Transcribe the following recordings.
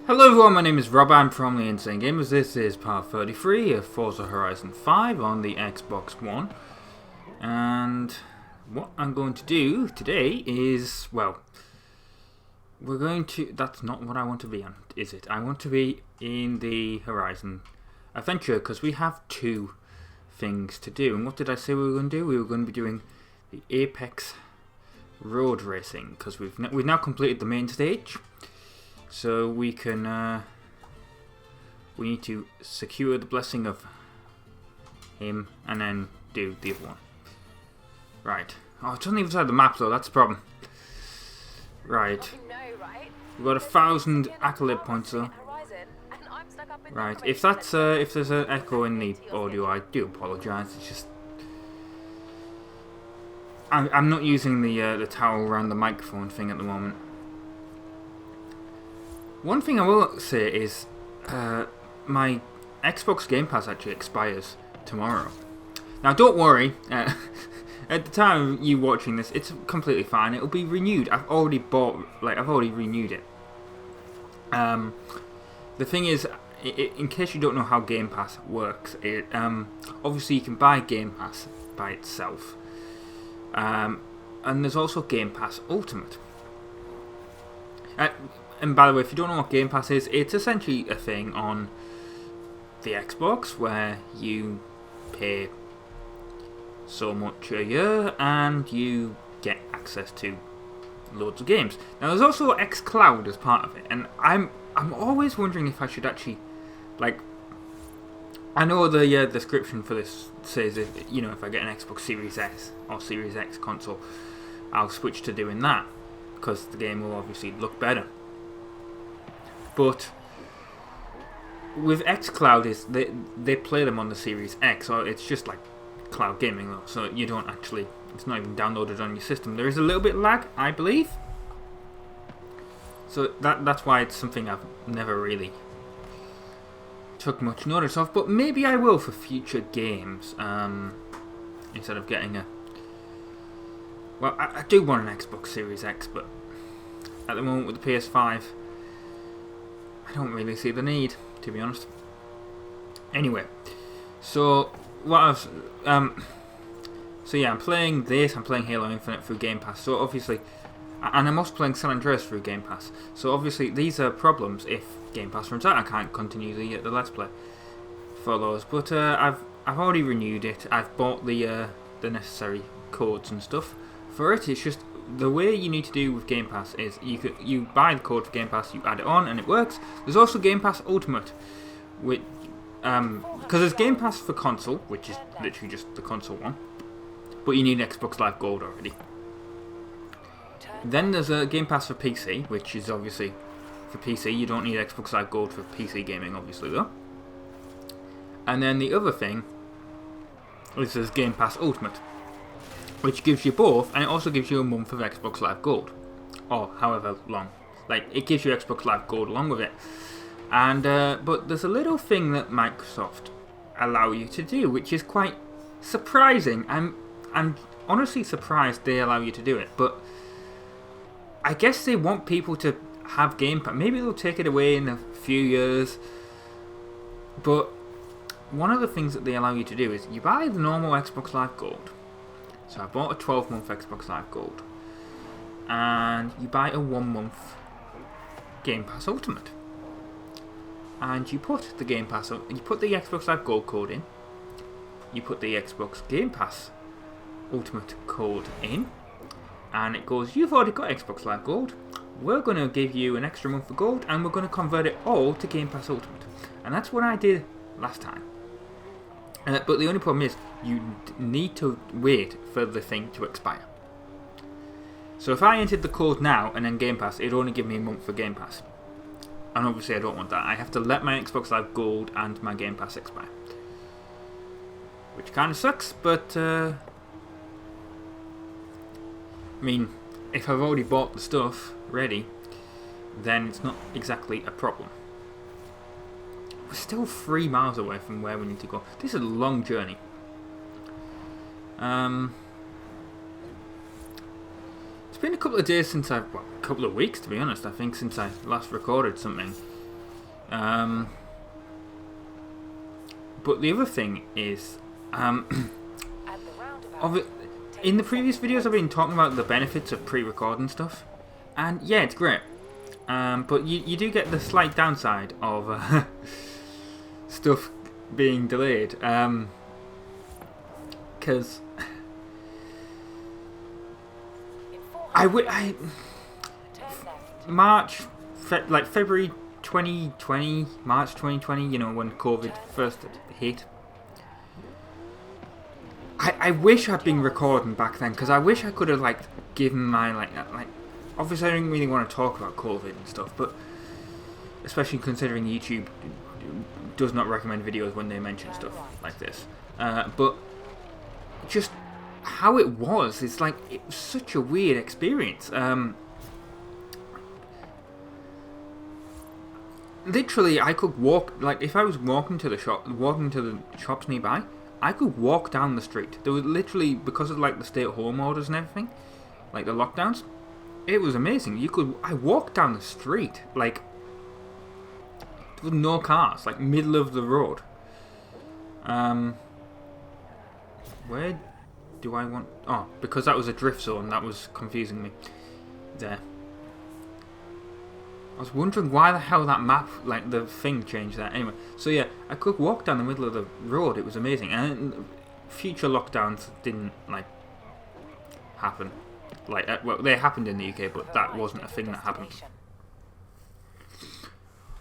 Hello everyone, my name is Rob, I'm from the Insane Gamers. This is part 33 of Forza Horizon 5 on the Xbox One. And what I'm going to do today is, well, that's not what I want to be on, is it? I want to be in the Horizon Adventure, because we have two things to do. And what did I say we were going to do? We were going to be doing the Apex road racing, because we've now completed the main stage. So we can, we need to secure the blessing of him and then do the other one. Right. Oh, it's on the other side of the map though, that's the problem. Right. We've got 1,000 accolade points though. Right. If that's, if there's an echo in the audio, I do apologise. It's just, I'm not using the towel around the microphone thing at the moment. One thing I will say is, my Xbox Game Pass actually expires tomorrow. Now, don't worry. At the time of you watching this, it's completely fine. It'll be renewed. I've already renewed it. The thing is, in case you don't know how Game Pass works, obviously you can buy Game Pass by itself, and there's also Game Pass Ultimate. And by the way, if you don't know what Game Pass is, it's essentially a thing on the Xbox where you pay so much a year and you get access to loads of games. Now there's also xCloud as part of it, and I'm always wondering if I should actually, like, I know the description for this says if I get an Xbox Series S or Series X console, I'll switch to doing that because the game will obviously look better. But with xCloud, they play them on the Series X, so it's just like cloud gaming though. So you don't actually, it's not even downloaded on your system. There is a little bit of lag, I believe. So that's why it's something I've never really took much notice of. But maybe I will for future games. Instead of getting a, well, I do want an Xbox Series X, but at the moment with the PS5. I don't really see the need, to be honest. Anyway, so what I was, so yeah, I'm playing this. I'm playing Halo Infinite through Game Pass. So obviously, and I'm also playing San Andreas through Game Pass. So obviously, these are problems. If Game Pass runs out, I can't continue the Let's Play for those. But I've already renewed it. I've bought the necessary codes and stuff for it. It's just, the way you need to do with Game Pass is you buy the code for Game Pass, you add it on, and it works. There's also Game Pass Ultimate, which because there's Game Pass for console, which is literally just the console one, but you need Xbox Live Gold already. Then there's a Game Pass for PC, which is obviously for PC. You don't need Xbox Live Gold for PC gaming, obviously though. And then the other thing is there's Game Pass Ultimate, which gives you both, and it also gives you a month of Xbox Live Gold, or however long. Like, it gives you Xbox Live Gold along with it. And but there's a little thing that Microsoft allow you to do, which is quite surprising. I'm honestly surprised they allow you to do it, but I guess they want people to have Game Pass. Maybe they'll take it away in a few years, but one of the things that they allow you to do is you buy the normal Xbox Live Gold. So I bought a 12-month Xbox Live Gold, and you buy a 1-month Game Pass Ultimate, and you put the Game Pass, you put the Xbox Live Gold code in, you put the Xbox Game Pass Ultimate code in, and it goes, you've already got Xbox Live Gold, we're going to give you an extra month of gold, and we're going to convert it all to Game Pass Ultimate. And that's what I did last time. But the only problem is, you need to wait for the thing to expire. So if I entered the code now and then Game Pass, it'd only give me a month for Game Pass. And obviously I don't want that. I have to let my Xbox Live Gold and my Game Pass expire. Which kind of sucks, but I mean, if I've already bought the stuff ready, then it's not exactly a problem. We're still 3 miles away from where we need to go. This is a long journey. It's been a couple of days since a couple of weeks to be honest, I think, since I last recorded something. But the other thing is, in the previous videos I've been talking about the benefits of pre-recording stuff, and yeah, it's great. But you do get the slight downside of stuff being delayed, because February 2020, March 2020, you know, when COVID first hit. I wish I'd been recording back then, because I wish I could have like given my like obviously I don't really want to talk about COVID and stuff, but especially considering YouTube does not recommend videos when they mention stuff like this. But just how it was, it's like, it was such a weird experience. Literally, I could walk, like if I was walking to the shops nearby, I could walk down the street. There was literally, because of like the stay-at-home orders and everything, like the lockdowns, it was amazing. I walked down the street, like with no cars, like middle of the road. Where do I want? Oh, because that was a drift zone, that was confusing me there. I was wondering why the hell that map, like the thing, changed that. Anyway, so yeah, I could walk down the middle of the road. It was amazing, and future lockdowns didn't like happen. Like, well, they happened in the UK, but that wasn't a thing that happened.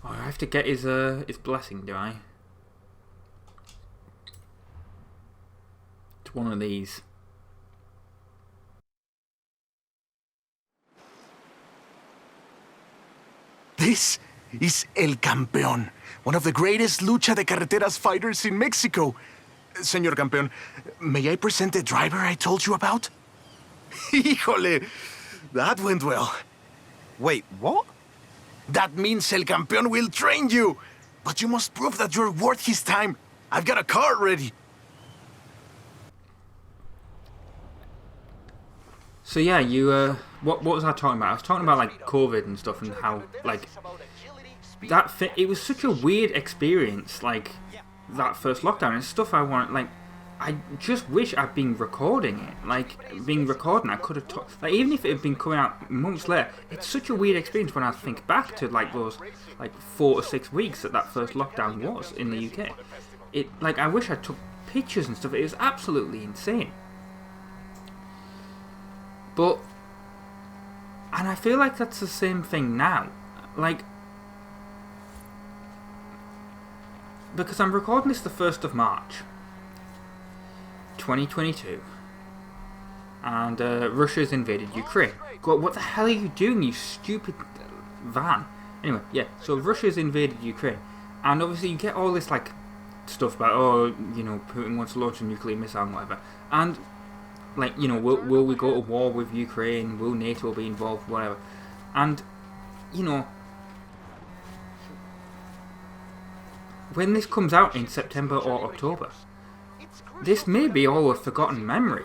Oh, I have to get his blessing, do I? It's one of these. This is El Campeón, one of the greatest lucha de carreteras fighters in Mexico. Señor Campeón, may I present the driver I told you about? Híjole, that went well. Wait, what? That means El Campeón will train you. But you must prove that you're worth his time. I've got a car ready. So yeah, you what was I talking about? I was talking about like COVID and stuff, and how like it was such a weird experience, like that first lockdown and stuff. I just wish I'd been recording it, like I could have like, even if it had been coming out months later. It's such a weird experience when I think back to like those like 4 to 6 weeks that first lockdown was in the UK. It like, I wish I took pictures and stuff. It was absolutely insane. But, and I feel like that's the same thing now, like, because I'm recording this the 1st of March, 2022, and Russia's invaded Ukraine. God, what the hell are you doing, you stupid van? Anyway, yeah, so Russia's invaded Ukraine, and obviously you get all this, like, stuff about, oh, you know, Putin wants to launch a nuclear missile and whatever, and like, you know, will we go to war with Ukraine? Will NATO be involved? Whatever. And, you know, when this comes out in September or October, this may be all a forgotten memory.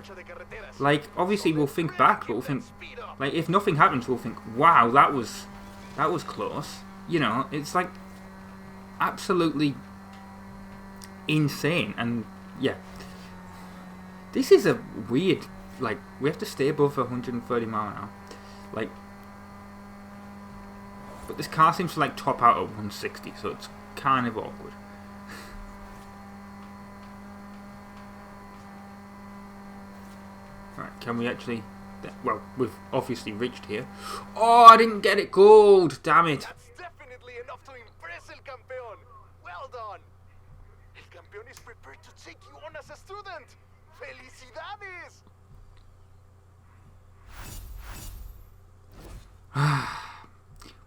Like, obviously we'll think back, but we'll think, like, if nothing happens, we'll think, wow, that was close. You know, it's like absolutely insane. And yeah, this is a weird, like, we have to stay above 130 mile an hour. Like, but this car seems to like top out at 160, so it's kind of awkward. Right, can we actually, well, we've obviously reached here. Oh, I didn't get it gold, damn it. That's definitely enough to impress El Campeón. Well done. El Campeón is prepared to take you on as a student. ¡Felicidades!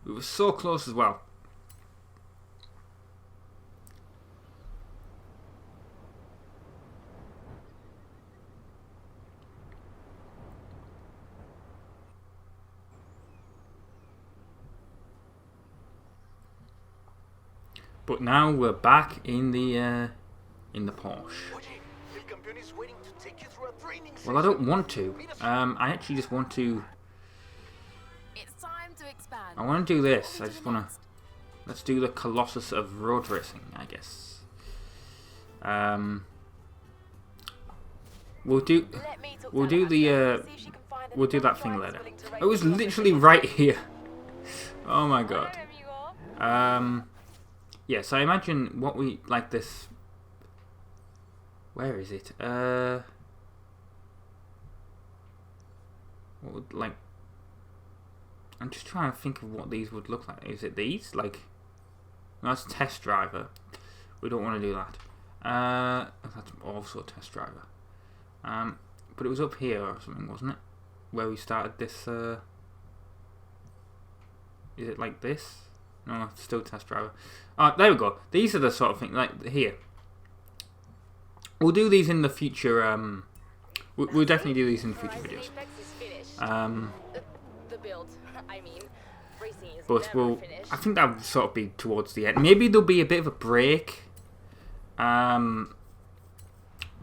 We were so close as well. But now we're back in the Porsche. Well, I don't want to. I actually just want to. It's time to expand. I want to do this. I just want to Let's do the Colossus of road racing, I guess. We'll do that thing later. It was literally right here. Oh my god. Yeah, so I imagine what we like this. Where is it? What would like? I'm just trying to think of what these would look like. Is it these? Like, no, that's test driver. We don't want to do that. That's also test driver. But it was up here or something, wasn't it? Where we started this. Is it like this? No, it's still test driver. There we go. These are the sort of things like here. We'll do these in the future. We'll definitely do these in future videos. The build, I mean, racing is But never finished. I think that will sort of be towards the end. Maybe there'll be a bit of a break.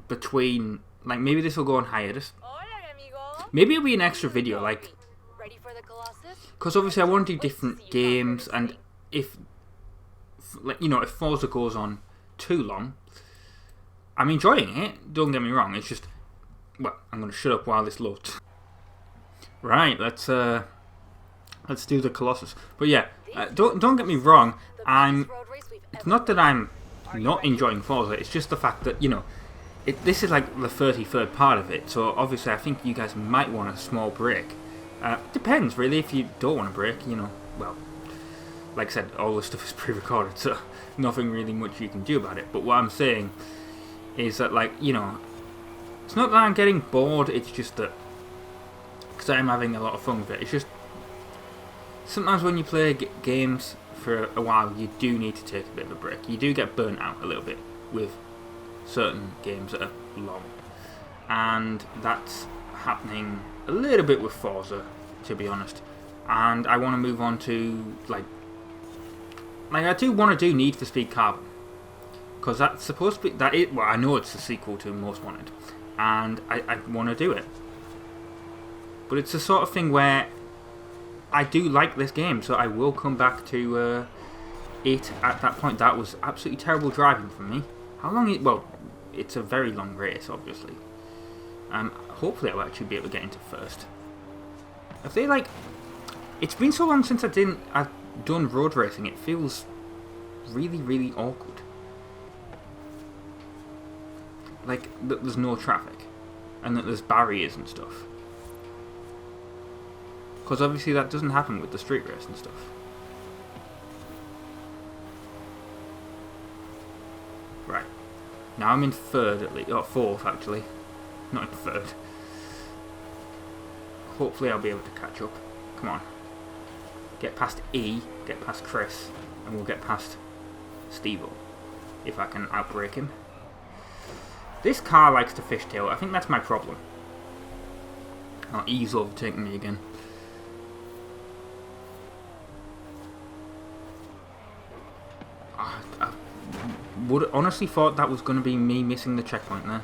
Between, like, maybe this will go on hiatus. Hola, amigo. Maybe it'll be an extra video, like, Ready for the Colossus? because obviously I want to do different games, and if, like, you know, if Forza goes on too long, I'm enjoying it. Don't get me wrong. It's just, well, I'm going to shut up while this loads. Right, let's do the Colossus. But yeah, don't get me wrong. It's not that I'm not enjoying Forza. It's just the fact that, you know, this is like the 33rd part of it. So obviously, I think you guys might want a small break. Depends really. If you don't want a break, you know, well, like I said, all the stuff is pre-recorded, so nothing really much you can do about it. But what I'm saying is that, like, you know, it's not that I'm getting bored. It's just that because I'm having a lot of fun with it. It's just sometimes when you play games for a while, you do need to take a bit of a break. You do get burnt out a little bit with certain games that are long, and that's happening a little bit with Forza, to be honest. And I want to move on to like I do want to do Need for Speed Carbon, because that's supposed to be well, I know it's the sequel to Most Wanted, and I want to do it. But it's the sort of thing where I do like this game, so I will come back to it at that point. That was absolutely terrible driving for me. How long? Well, it's a very long race, obviously. Hopefully, I'll actually be able to get into first. If they like, it's been so long since I've done road racing. It feels really, really awkward. Like that there's no traffic, and that there's barriers and stuff. Because obviously that doesn't happen with the street race and stuff. Right. Now I'm in third at least. Or fourth, actually. Not in third. Hopefully I'll be able to catch up. Come on. Get past E, get past Chris, and we'll get past Steve-O. If I can outbrake him. This car likes to fishtail. I think that's my problem. Oh, E's overtaking me again. I would honestly thought that was going to be me missing the checkpoint there.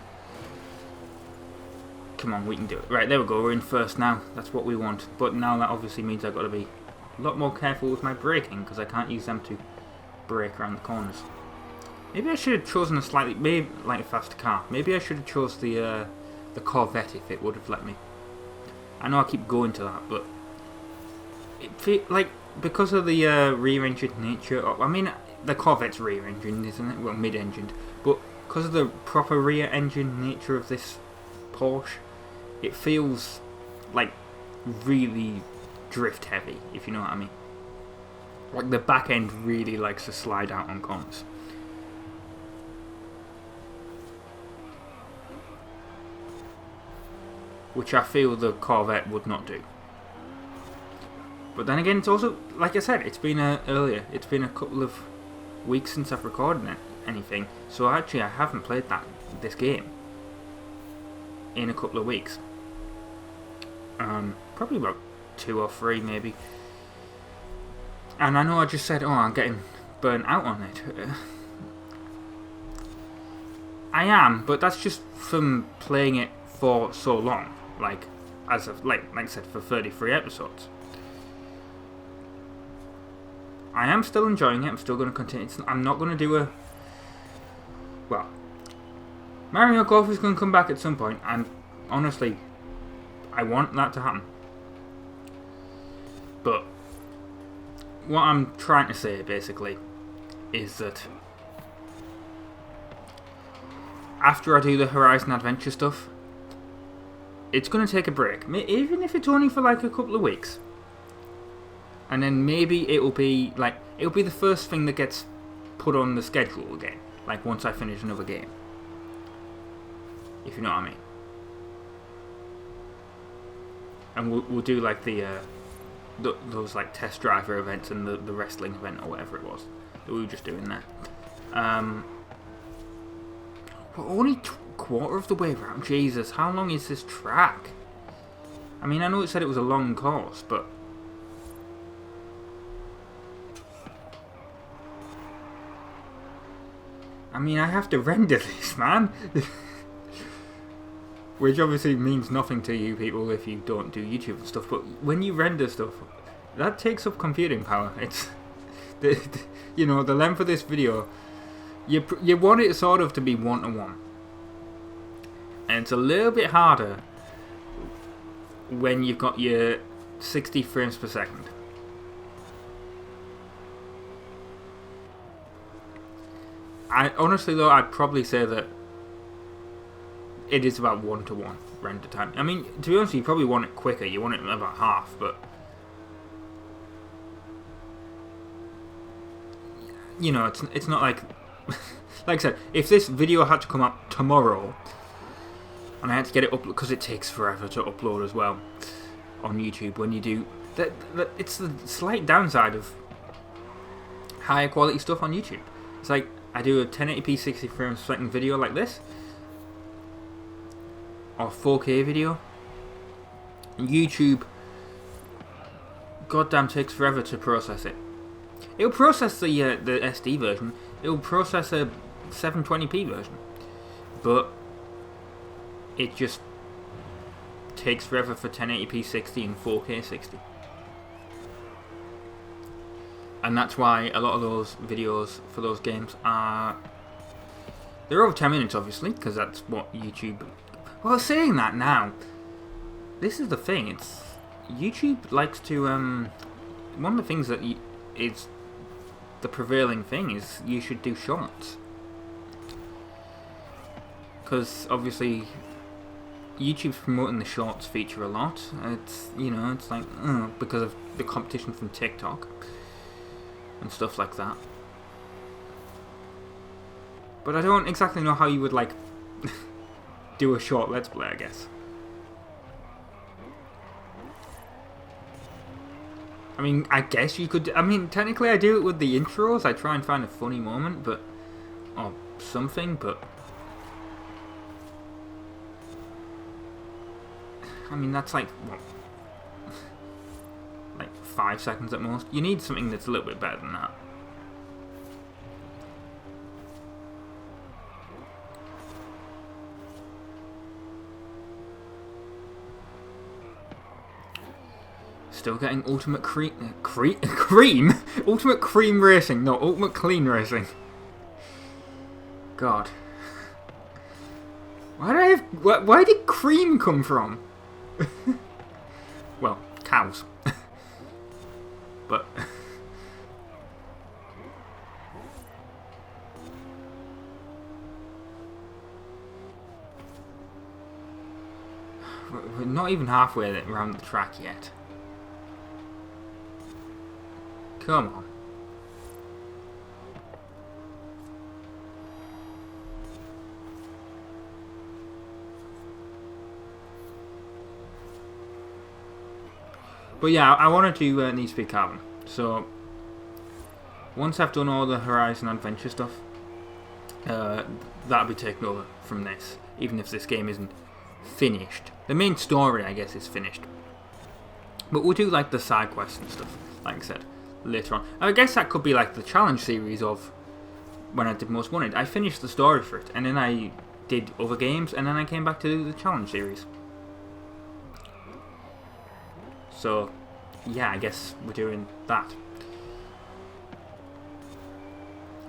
Come on, we can do it. Right, there we go. We're in first now. That's what we want. But now that obviously means I've got to be a lot more careful with my braking, because I can't use them to brake around the corners. Maybe I should have chosen a maybe like a faster car. Maybe I should have chose the Corvette if it would have let me. I know I keep going to that, but it like because of the rear-engined nature. I mean, the Corvette's rear-engined, isn't it? Well, mid-engined, but because of the proper rear-engine nature of this Porsche, it feels like really drift heavy, if you know what I mean. Like the back end really likes to slide out on corners. Which I feel the Corvette would not do. But then again, it's also, like I said, it's been earlier. It's been a couple of weeks since I've recorded anything. So actually I haven't played this game in a couple of weeks. Probably about 2 or 3 maybe. And I know I just said, oh, I'm getting burnt out on it. I am, but that's just from playing it for so long. Like I said, for 33 episodes. I am still enjoying it. I'm still going to continue. I'm not going to do a... Well, Mario Golf is going to come back at some point, and honestly, I want that to happen. But what I'm trying to say, basically, is that after I do the Horizon Adventure stuff, it's going to take a break, even if it's only for like a couple of weeks. And then maybe it'll be the first thing that gets put on the schedule again, like once I finish another game. If you know what I mean. And we'll do like those like test driver events and the wrestling event or whatever it was that we were just doing there. We're only quarter of the way around. Jesus, how long is this track? I mean, I know it said it was a long course, but I mean, I have to render this, man. Which obviously means nothing to you people if you don't do YouTube and stuff, but when you render stuff, that takes up computing power. It's you know, the length of this video, you want it sort of to be one-to-one. And it's a little bit harder when you've got your 60 frames per second. Honestly though, I'd probably say that it is about one-to-one render time. I mean, to be honest, you probably want it quicker. You want it about half, but you know, it's not like like I said, if this video had to come up tomorrow and I had to get it up because it takes forever to upload as well on YouTube. When you do that, it's the slight downside of higher quality stuff on YouTube. It's like I do a 1080p 60 frames per second video like this, or 4K video. YouTube, goddamn, takes forever to process it. It'll process the SD version. It'll process a 720p version, but it just takes forever for 1080p 60 and 4K 60. And that's why a lot of those videos for those games they're over 10 minutes, obviously, because that's what YouTube... Well, saying that now, this is the thing. It's YouTube likes to one of the things that is the prevailing thing is you should do shorts, because obviously YouTube's promoting the shorts feature a lot. It's, you know, it's like because of the competition from TikTok and stuff like that. But I don't exactly know how you would like do a short let's play, I guess. I mean, I guess you could... I mean, technically I do it with the intros. I try and find a funny moment, but... or something, but... I mean, that's like, what? Like 5 seconds at most. You need something that's a little bit better than that. Still getting ultimate cream? Ultimate cream racing. No, ultimate clean racing. God. Where did cream come from? Well, cows. But we're not even halfway around the track yet. Come on. But yeah, I want to do Need Speed Carbon. So once I've done all the Horizon Adventure stuff, that'll be taken over from this. Even if this game isn't finished, the main story, I guess, is finished. But we'll do like the side quests and stuff, like I said, later on. I guess that could be like the challenge series of when I did Most Wanted. I finished the story for it, and then I did other games, and then I came back to do the challenge series. So, yeah, I guess we're doing that.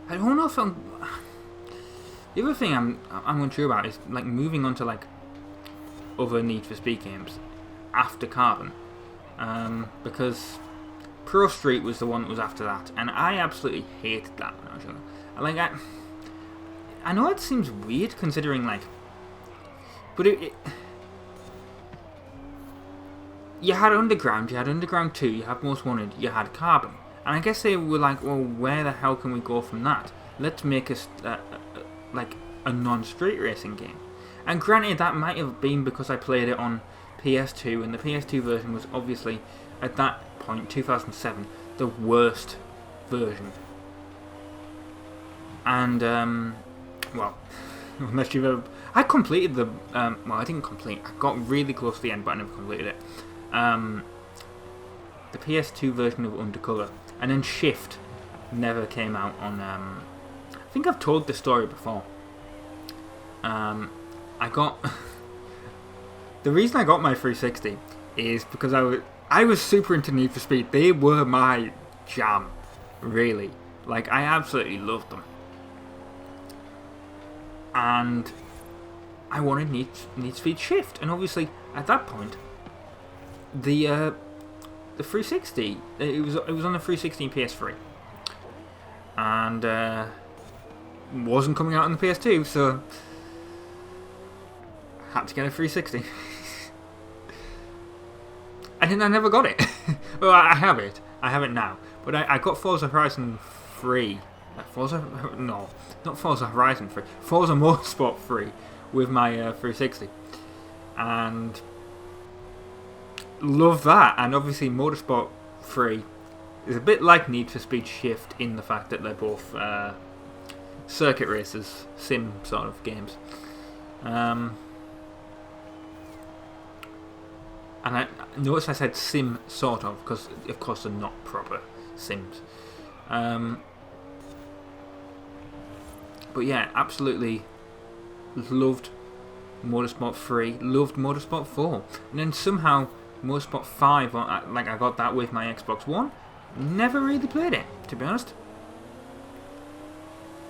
I don't know if I'm... The other thing I'm unsure about is like moving on to like other Need for Speed games after Carbon, because Pro Street was the one that was after that, and I absolutely hated that when I was younger. Like I know it seems weird considering like, but you had Underground, you had Underground 2, you had Most Wanted, you had Carbon, and I guess they were like, well, where the hell can we go from that? Let's make like a non-street racing game. And granted, that might have been because I played it on PS2, and the PS2 version was obviously, at that point, 2007, the worst version. And, well, unless you've ever... I completed the... well, I didn't complete. I got really close to the end, but I never completed it. The PS2 version of Undercover. And then Shift never came out on... I think I've told this story before. I got... The reason I got my 360 is because I was super into Need for Speed. They were my jam, really. Like, I absolutely loved them. And I wanted Need for Speed Shift. And obviously, at that point, the 360, it was on the 360 and PS3. And wasn't coming out on the PS2, so had to get a 360. And then I never got it. Well, I have it. I have it now. But I got Forza Horizon 3. No, not Forza Horizon 3. Forza Motorsport 3 with my 360. And love that. And obviously Motorsport 3 is a bit like Need for Speed Shift in the fact that they're both circuit races, sim sort of games. And I notice I said sim sort of, because of course they're not proper sims. But yeah, absolutely loved Motorsport 3, loved Motorsport 4. And then somehow Motorsport 5, like I got that with my Xbox One, never really played it, to be honest.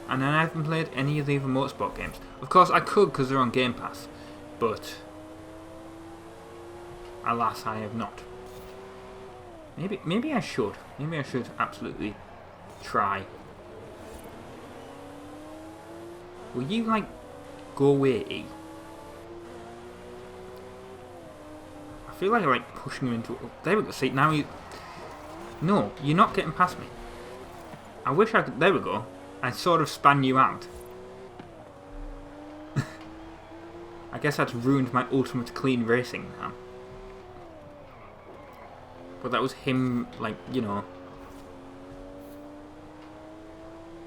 And then I haven't played any of the other Motorsport games. Of course I could because they're on Game Pass, but alas, I have not. Maybe I should. Maybe I should absolutely try. Will you, like, go away, E? I feel like I'm, like, pushing you into... Oh, there we go. See, now you... No, you're not getting past me. I wish I could... There we go. I sort of span you out. I guess that's ruined my ultimate clean racing now. But that was him, like, you know,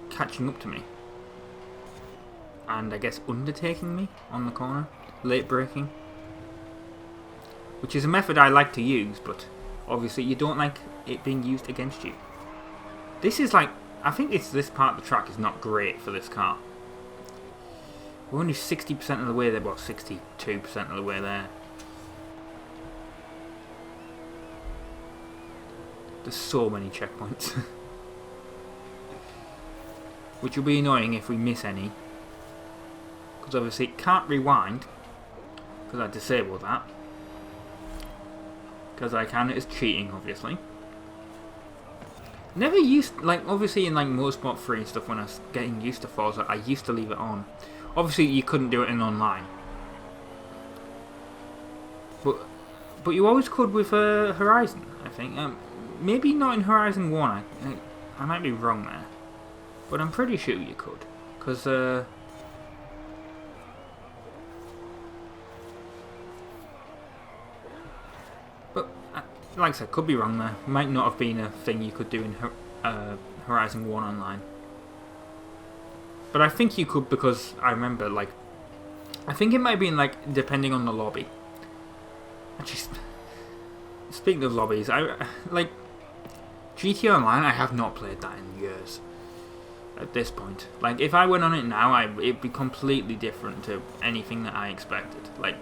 catching up to me. And I guess undertaking me on the corner. Late braking. Which is a method I like to use, but obviously you don't like it being used against you. This is like, I think this part of the track is not great for this car. We're only 60% of the way there, well, 62% of the way there. There's so many checkpoints. Which will be annoying if we miss any. Because obviously it can't rewind. Because I disabled that. Because I can, it's cheating, obviously. Never used, like, obviously in like Motorsport 3 and stuff, when I was getting used to Forza, I used to leave it on. Obviously you couldn't do it in online. But you always could with Horizon, I think. Maybe not in Horizon 1, I might be wrong there. But I'm pretty sure you could. Because, but, like I said, could be wrong there. Might not have been a thing you could do in Horizon 1 online. But I think you could, because I remember, like, I think it might have been, like, depending on the lobby. Actually, speaking of lobbies, like, GTA Online, I have not played that in years. At this point, like, if I went on it now, it'd be completely different to anything that I expected. Like,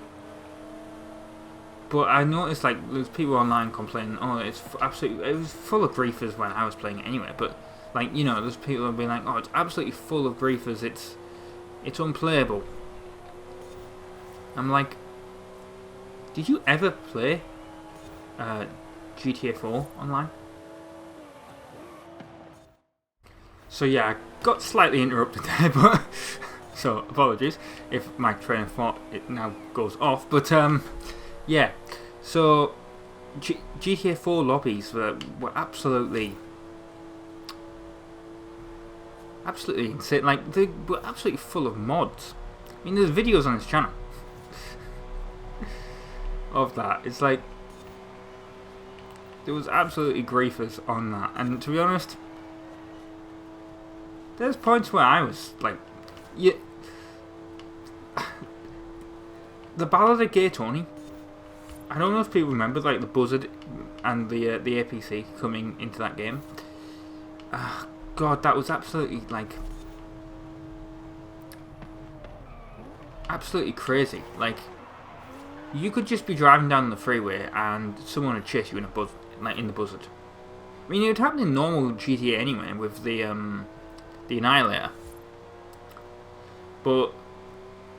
but I noticed, like, there's people online complaining, oh, it's absolutely, it was full of griefers when I was playing it anyway. But Like, you know, there's people who'll be like, oh, it's absolutely full of griefers, it's unplayable. I'm like, did you ever play GTA 4 online? So yeah, I got slightly interrupted there, but so apologies if my train of thought it now goes off. But yeah, so GTA 4 lobbies were absolutely insane. Like, they were absolutely full of mods. I mean, there's videos on this channel of that. It's like, there was absolutely griefers on that. And to be honest, there's points where I was like, yeah, the Ballad of Gay Tony. I don't know if people remember, like, the Buzzard and the APC coming into that game. God, that was absolutely, like, absolutely crazy. Like, you could just be driving down the freeway and someone would chase you in in the Buzzard. I mean, it would happen in normal GTA anyway with the Annihilator. But,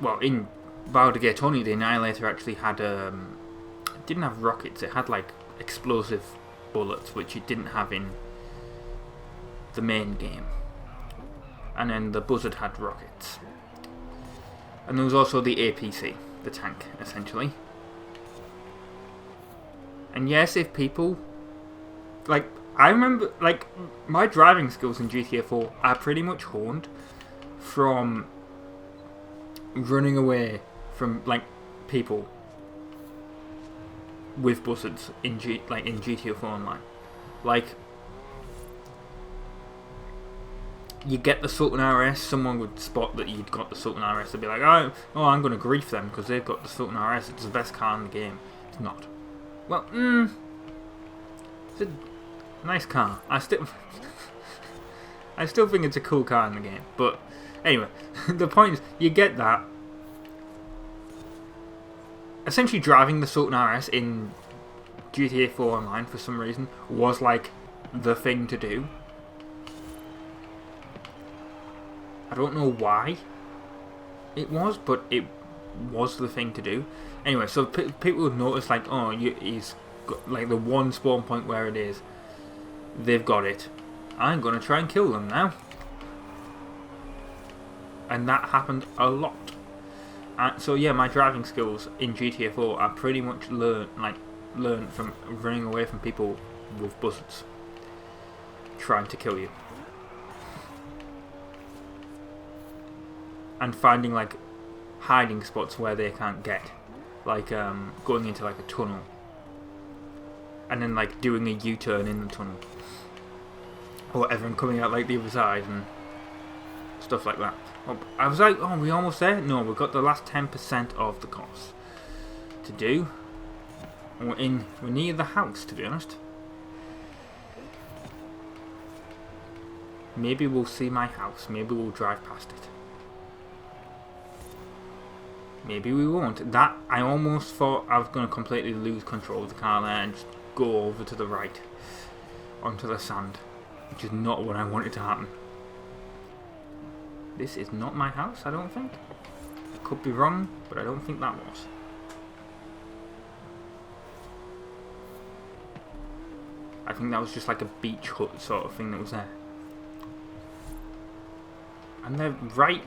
well, in Ballad of Gay Tony, the Annihilator actually had it didn't have rockets. It had, like, explosive bullets, which it didn't have in the main game. And then the Buzzard had rockets. And there was also the APC, the tank, essentially. And yes, if people, like, I remember, like, my driving skills in GTA 4 are pretty much honed from running away from, like, people with Buzzards in GTA 4 Online. Like, you get the Sultan RS, someone would spot that you'd got the Sultan RS, they'd be like, oh I'm going to grief them because they've got the Sultan RS, it's the best car in the game. It's not. Well, it's a nice car. I still think it's a cool car in the game. But anyway, the point is, you get that. Essentially, driving the Sultan RS in GTA 4 Online for some reason was like the thing to do. I don't know why it was, but it was the thing to do. Anyway, so people would notice, like, oh, he's got, like, the one spawn point where it is. They've got it. I'm going to try and kill them now. And that happened a lot. So yeah, my driving skills in GTA 4 are pretty much learned from running away from people with buzzards trying to kill you. And finding, like, hiding spots where they can't get. Like, going into, like, a tunnel. And then, like, doing a U-turn in the tunnel. Or whatever, and coming out, like, the other side and stuff like that. I was like, oh, are we almost there? No, we've got the last 10% of the course to do. And we're near the house, to be honest. Maybe we'll see my house. Maybe we'll drive past it. Maybe we won't. That, I almost thought I was going to completely lose control of the car there and just go over to the right onto the sand, which is not what I wanted to happen. This is not my house, I don't think. I could be wrong, but I don't think that was. I think that was just like a beach hut sort of thing that was there. And they're right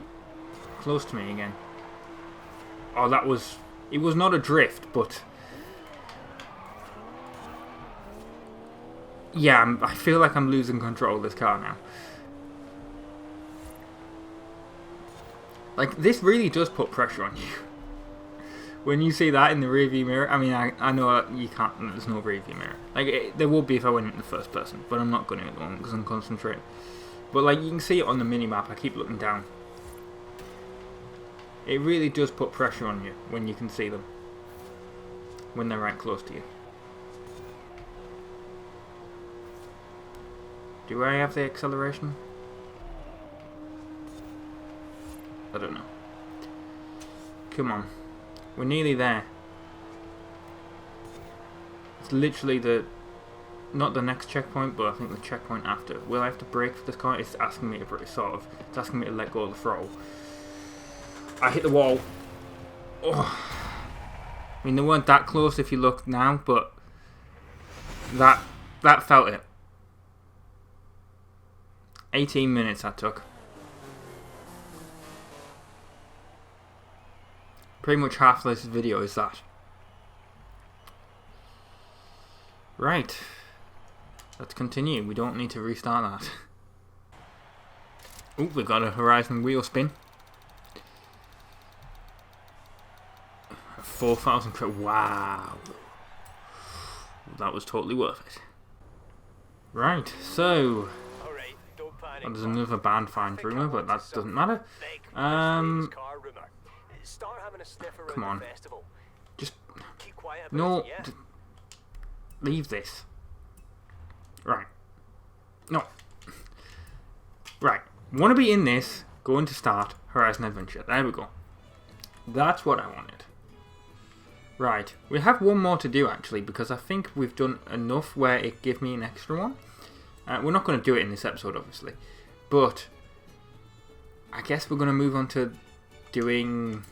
close to me again. Oh, that was... It was not a drift, but... Yeah, I feel like I'm losing control of this car now. Like, this really does put pressure on you. When you see that in the rearview mirror, I mean, I know you can't, there's no rearview mirror. Like, there would be if I went in the first person, but I'm not going to at the moment because I'm concentrating. But, like, you can see it on the mini-map, I keep looking down. It really does put pressure on you when you can see them. When they're right close to you. Do I have the acceleration? I don't know. Come on. We're nearly there. It's literally the not the next checkpoint, but I think the checkpoint after. Will I have to brake for this car? It's asking me to brake, sort of. It's asking me to let go of the throttle. I hit the wall. Oh. I mean, they weren't that close if you look now, but that felt it. 18 minutes that took. Pretty much half this video is that. Right. Let's continue. We don't need to restart that. Oh, we've got a Horizon wheel spin. 4,000 credit. Wow. That was totally worth it. Right, so there's another band find rumour, but that doesn't matter. Come on. Just no. Leave this. Right. No. Right. Want to be in this. Going to start Horizon Adventure. There we go. That's what I wanted. Right. We have one more to do actually, because I think we've done enough where it gave me an extra one. We're not going to do it in this episode, obviously. But I guess we're going to move on to doing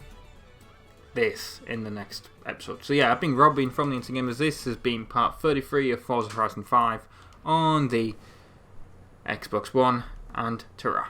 this in the next episode. So yeah, I've been Rob, from the Instant Gamers. This has been part 33 of Forza Horizon 5 on the Xbox One, and ta-ra.